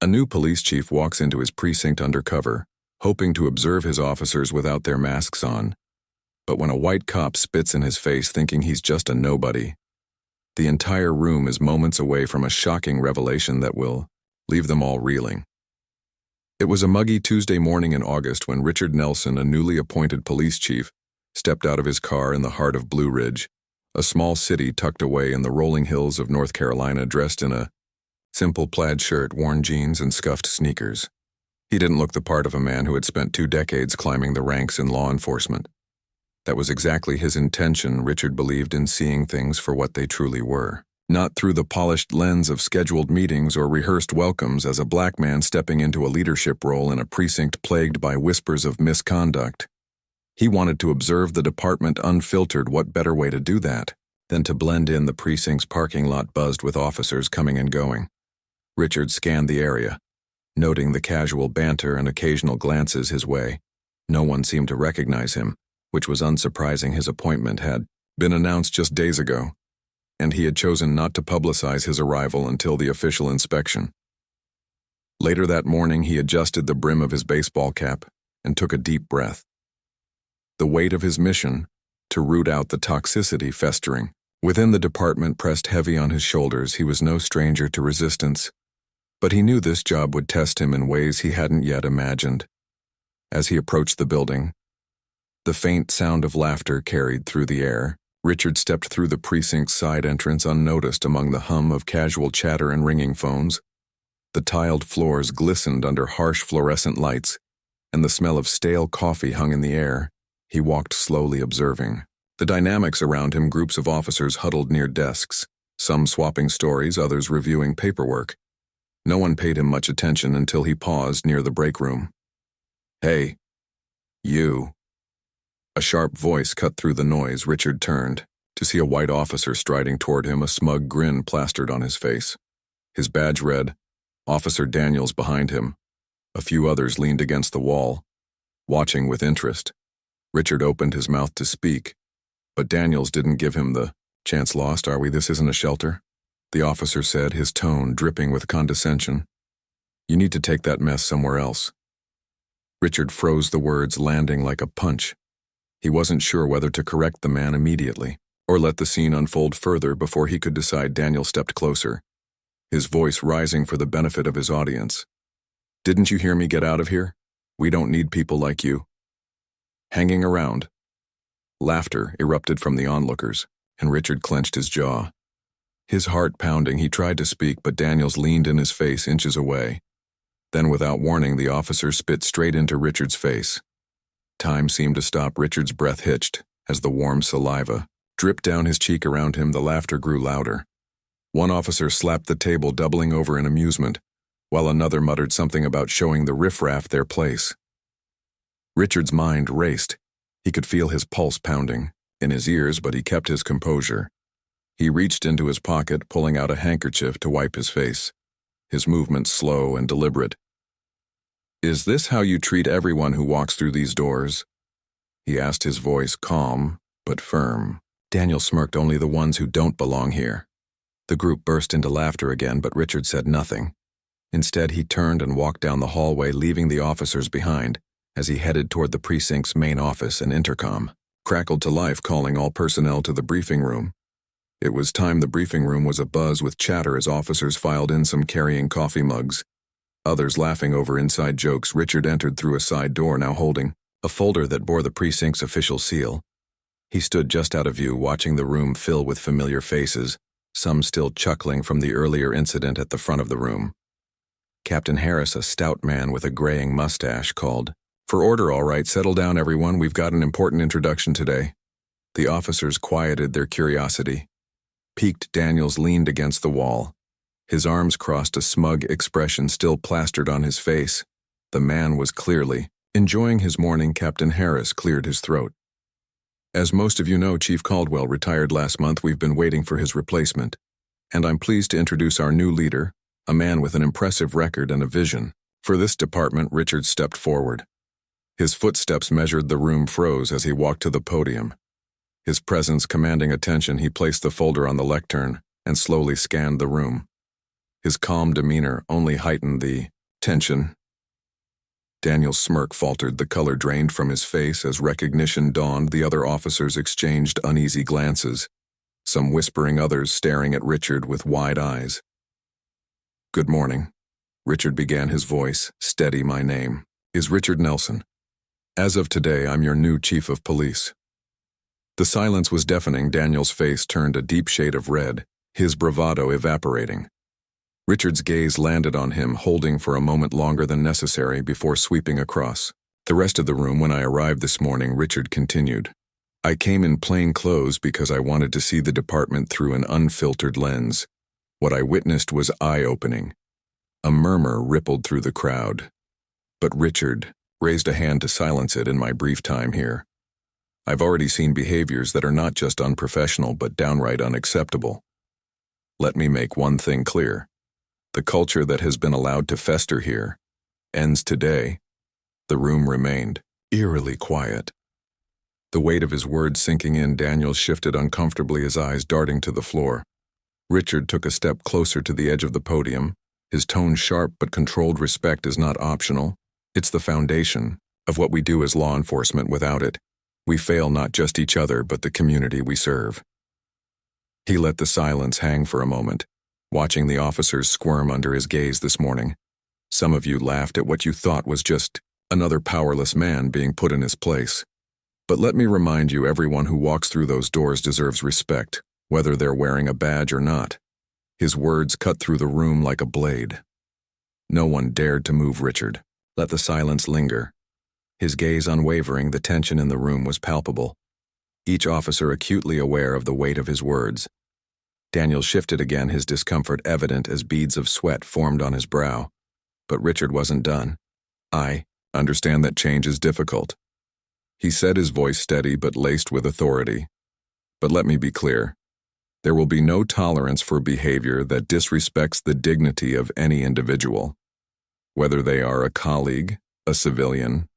A new police chief walks into his precinct undercover, hoping to observe his officers without their masks on. But when a white cop spits in his face thinking he's just a nobody, the entire room is moments away from a shocking revelation that will leave them all reeling. It was a muggy Tuesday morning in August when Richard Nelson, a newly appointed police chief, stepped out of his car in the heart of Blue Ridge, a small city tucked away in the rolling hills of North Carolina, dressed in a simple plaid shirt, worn jeans, and scuffed sneakers. He didn't look the part of a man who had spent 2 decades climbing the ranks in law enforcement. That was exactly his intention. Richard believed in seeing things for what they truly were, not through the polished lens of scheduled meetings or rehearsed welcomes. As a black man stepping into a leadership role in a precinct plagued by whispers of misconduct, he wanted to observe the department unfiltered. What better way to do that than to blend in? The precinct's parking lot buzzed with officers coming and going. Richard scanned the area, noting the casual banter and occasional glances his way. No one seemed to recognize him, which was unsurprising. His appointment had been announced just days ago, and he had chosen not to publicize his arrival until the official inspection. Later that morning, he adjusted the brim of his baseball cap and took a deep breath. The weight of his mission, to root out the toxicity festering within the department, pressed heavy on his shoulders. He was no stranger to resistance, but he knew this job would test him in ways he hadn't yet imagined. As he approached the building, the faint sound of laughter carried through the air. Richard stepped through the precinct's side entrance unnoticed among the hum of casual chatter and ringing phones. The tiled floors glistened under harsh fluorescent lights, and the smell of stale coffee hung in the air. He walked slowly, observing the dynamics around him. Groups of officers huddled near desks, some swapping stories, others reviewing paperwork. No one paid him much attention until he paused near the break room. "Hey, you." A sharp voice cut through the noise. Richard turned to see a white officer striding toward him, a smug grin plastered on his face. His badge read, "Officer Daniels," behind him. A few others leaned against the wall, watching with interest. Richard opened his mouth to speak, but Daniels didn't give him the chance. "Lost, are we? This isn't a shelter," the officer said, his tone dripping with condescension. "You need to take that mess somewhere else." Richard froze, the words landing like a punch. He wasn't sure whether to correct the man immediately or let the scene unfold further before he could decide. Daniel stepped closer, his voice rising for the benefit of his audience. "Didn't you hear me? Get out of here. We don't need people like you hanging around." Laughter erupted from the onlookers, and Richard clenched his jaw. His heart pounding, he tried to speak, but Daniels leaned in his face inches away. Then, without warning, the officer spit straight into Richard's face. Time seemed to stop. Richard's breath hitched as the warm saliva dripped down his cheek. Around him, the laughter grew louder. One officer slapped the table, doubling over in amusement, while another muttered something about showing the riffraff their place. Richard's mind raced. He could feel his pulse pounding in his ears, but he kept his composure. He reached into his pocket, pulling out a handkerchief to wipe his face, his movements slow and deliberate. "Is this how you treat everyone who walks through these doors?" he asked, his voice calm but firm. Daniel smirked. "Only the ones who don't belong here." The group burst into laughter again, but Richard said nothing. Instead, he turned and walked down the hallway, leaving the officers behind. As he headed toward the precinct's main office, an intercom crackled to life, calling all personnel to the briefing room. It was time. The briefing room was abuzz with chatter as officers filed in, some carrying coffee mugs, others laughing over inside jokes. Richard entered through a side door, now holding a folder that bore the precinct's official seal. He stood just out of view, watching the room fill with familiar faces, some still chuckling from the earlier incident at the front of the room. Captain Harris, a stout man with a graying mustache, called, "For order, all right. Settle down, everyone. We've got an important introduction today." The officers quieted their curiosity. Piqued, Daniels leaned against the wall, his arms crossed, a smug expression still plastered on his face. The man was clearly enjoying his morning. Captain Harris cleared his throat. "As most of you know, Chief Caldwell retired last month. We've been waiting for his replacement, and I'm pleased to introduce our new leader, a man with an impressive record and a vision for this department." Richard stepped forward. His footsteps measured the room, froze as he walked to the podium. His presence commanding attention, he placed the folder on the lectern and slowly scanned the room. His calm demeanor only heightened the Tension. Daniel's smirk faltered, the color drained from his face as recognition dawned. The other officers exchanged uneasy glances, some whispering, others staring at Richard with wide eyes. "Good morning." Richard began, his voice steady. "My name is Richard Nelson. As of today, I'm your new chief of police." The silence was deafening. Daniel's face turned a deep shade of red, his bravado evaporating. Richard's gaze landed on him, holding for a moment longer than necessary before sweeping across the rest of the room. "When I arrived this morning," Richard continued, "I came in plain clothes because I wanted to see the department through an unfiltered lens. What I witnessed was eye-opening." A murmur rippled through the crowd, but Richard raised a hand to silence it. "In my brief time here, I've already seen behaviors that are not just unprofessional but downright unacceptable. Let me make one thing clear. The culture that has been allowed to fester here ends today." The room remained eerily quiet. The weight of his words sinking in, Daniel shifted uncomfortably, his eyes darting to the floor. Richard took a step closer to the edge of the podium, his tone sharp but controlled. "Respect is not optional. It's the foundation of what we do as law enforcement. Without it, we fail not just each other but the community we serve." He let the silence hang for a moment, watching the officers squirm under his gaze. "This morning, some of you laughed at what you thought was just another powerless man being put in his place. But let me remind you, everyone who walks through those doors deserves respect, whether they're wearing a badge or not." His words cut through the room like a blade. No one dared to move. Richard let the silence linger, his gaze unwavering. The tension in the room was palpable, each officer acutely aware of the weight of his words. Daniel shifted again, his discomfort evident as beads of sweat formed on his brow. But Richard wasn't done. "I understand that change is difficult," he said, his voice steady but laced with authority. "But let me be clear. There will be no tolerance for behavior that disrespects the dignity of any individual, whether they are a colleague, a civilian,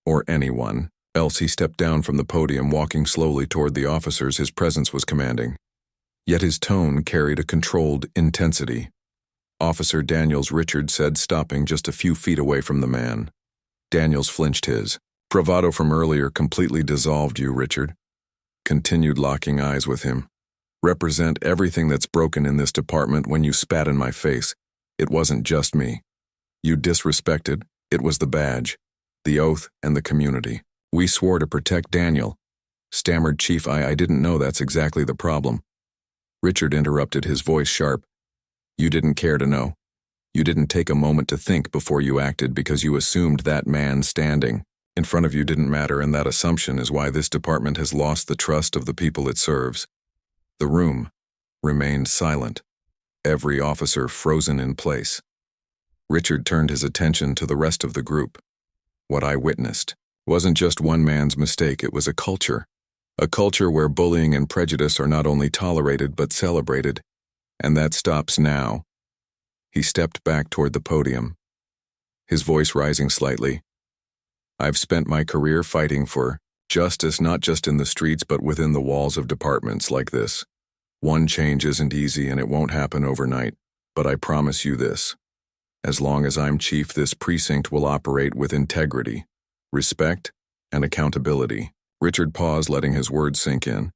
or anyone else." He stepped down from the podium, walking slowly toward the officers. His presence was commanding, yet his tone carried a controlled intensity. "Officer Daniels," Richard said, stopping just a few feet away from the man. Daniels flinched. His bravado from earlier completely dissolved. "You, Richard," continued, locking eyes with him, "represent everything that's broken in this department. When you spat in my face, it wasn't just me you disrespected, it was the badge, the oath, and the community. We swore to protect." "Daniel," stammered Chief, I didn't know." "That's exactly the problem," Richard interrupted, his voice sharp. "You didn't care to know. You didn't take a moment to think before you acted because you assumed that man standing in front of you didn't matter, and that assumption is why this department has lost the trust of the people it serves." The room remained silent, every officer frozen in place. Richard turned his attention to the rest of the group. What I witnessed wasn't just one man's mistake, it was a culture where bullying and prejudice are not only tolerated but celebrated, and that stops now. He stepped back toward the podium, his voice rising slightly. "I've spent my career fighting for justice, not just in the streets but within the walls of departments like this. One change isn't easy and it won't happen overnight, but I promise you this. As long as I'm chief, this precinct will operate with integrity, respect, and accountability." Richard paused, letting his words sink in.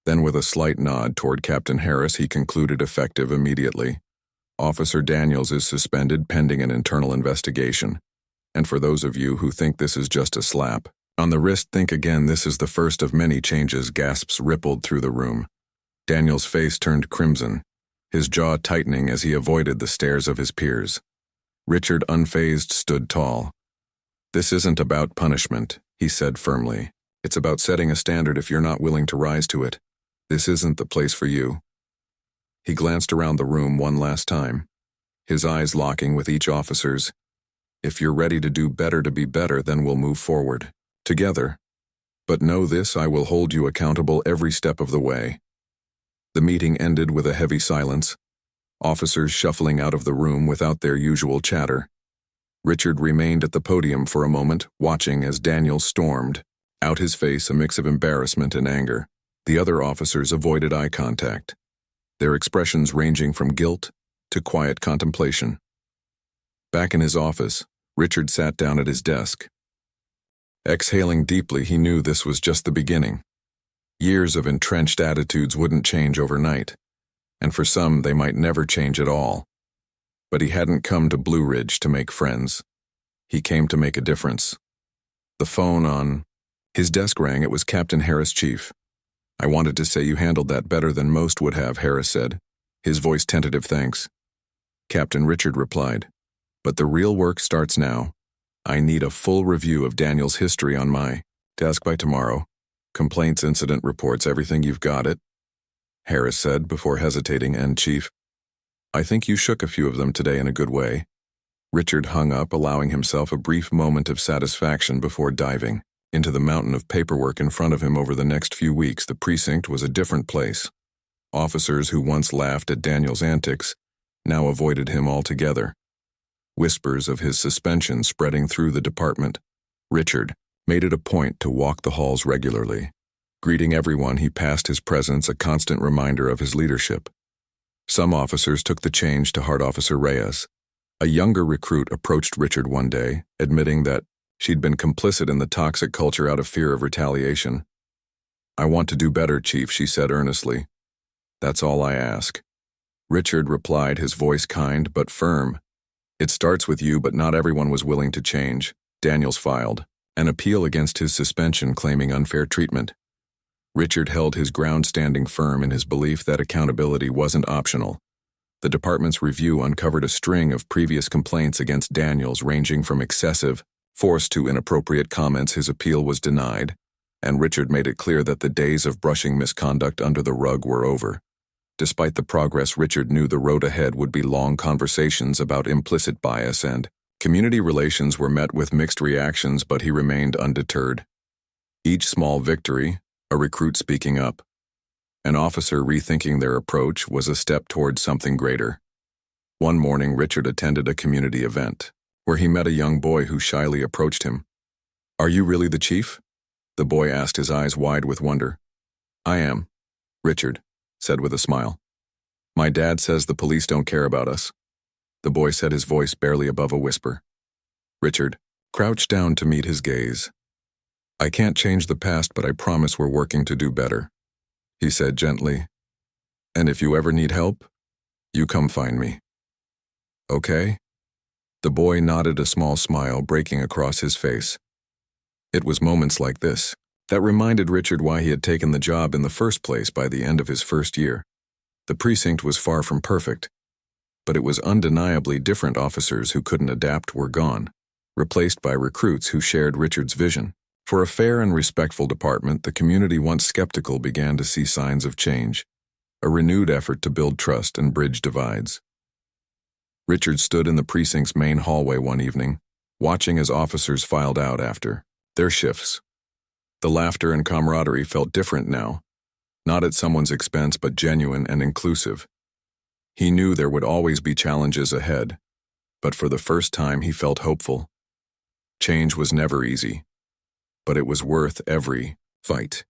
Then with a slight nod toward Captain Harris, he concluded, "Effective immediately. Officer Daniels is suspended pending an internal investigation. And for those of you who think this is just a slap on the wrist, think again. This is the first of many changes." Gasps rippled through the room. Daniel's face turned crimson, his jaw tightening as he avoided the stares of his peers. Richard, unfazed, stood tall. "This isn't about punishment," he said firmly. "It's about setting a standard. If you're not willing to rise to it, this isn't the place for you." He glanced around the room one last time, his eyes locking with each officer's. "If you're ready to do better, to be better, then we'll move forward together. But know this, I will hold you accountable every step of the way." The meeting ended with a heavy silence, officers shuffling out of the room without their usual chatter. Richard remained at the podium for a moment, watching as Daniel stormed, out, his face a mix of embarrassment and anger. The other officers avoided eye contact, their expressions ranging from guilt to quiet contemplation. Back in his office, Richard sat down at his desk. Exhaling deeply, he knew this was just the beginning. Years of entrenched attitudes wouldn't change overnight, and for some they might never change at all. But he hadn't come to Blue Ridge to make friends. He came to make a difference. The phone on his desk rang. It was Captain Harris, Chief. "I wanted to say you handled that better than most would have," Harris said, his voice tentative. "Thanks." Captain Richard replied, "But the real work starts now. I need a full review of Daniel's history on my desk by tomorrow. Complaints, incident reports, everything. You've got it?" Harris said before hesitating. "And Chief, I think you shook a few of them today in a good way." Richard hung up, allowing himself a brief moment of satisfaction before diving into the mountain of paperwork in front of him. Over the next few weeks, the precinct was a different place. Officers who once laughed at Daniel's antics now avoided him altogether. Whispers of his suspension spreading through the department. Richard made it a point to walk the halls regularly. Greeting everyone he passed, his presence a constant reminder of his leadership. Some officers took the change to heart. Officer Reyes, a younger recruit, approached Richard one day, admitting that she'd been complicit in the toxic culture out of fear of retaliation. "I want to do better, Chief," she said earnestly. "That's all I ask." Richard replied, his voice kind but firm. "It starts with you, but not everyone was willing to change." Daniels filed an appeal against his suspension, claiming unfair treatment. Richard held his ground, standing firm in his belief that accountability wasn't optional. The department's review uncovered a string of previous complaints against Daniels, ranging from excessive force to inappropriate comments. His appeal was denied, and Richard made it clear that the days of brushing misconduct under the rug were over. Despite the progress, Richard knew the road ahead would be long. Conversations about implicit bias and community relations were met with mixed reactions, but he remained undeterred. Each small victory, a recruit speaking up, an officer rethinking their approach, was a step towards something greater. One morning, Richard attended a community event, where he met a young boy who shyly approached him. "Are you really the chief?" the boy asked, his eyes wide with wonder. "I am," Richard said with a smile. "My dad says the police don't care about us," the boy said, his voice barely above a whisper. Richard crouched down to meet his gaze. "I can't change the past, but I promise we're working to do better," he said gently. "And if you ever need help, you come find me." "Okay?" The boy nodded, a small smile breaking across his face. It was moments like this that reminded Richard why he had taken the job in the first place. By the end of his first year, the precinct was far from perfect, but it was undeniably different. Officers who couldn't adapt were gone, replaced by recruits who shared Richard's vision. For a fair and respectful department, the community, once skeptical, began to see signs of change, a renewed effort to build trust and bridge divides. Richard stood in the precinct's main hallway one evening, watching as officers filed out after their shifts. The laughter and camaraderie felt different now, not at someone's expense, but genuine and inclusive. He knew there would always be challenges ahead, but for the first time he felt hopeful. Change was never easy, but it was worth every fight.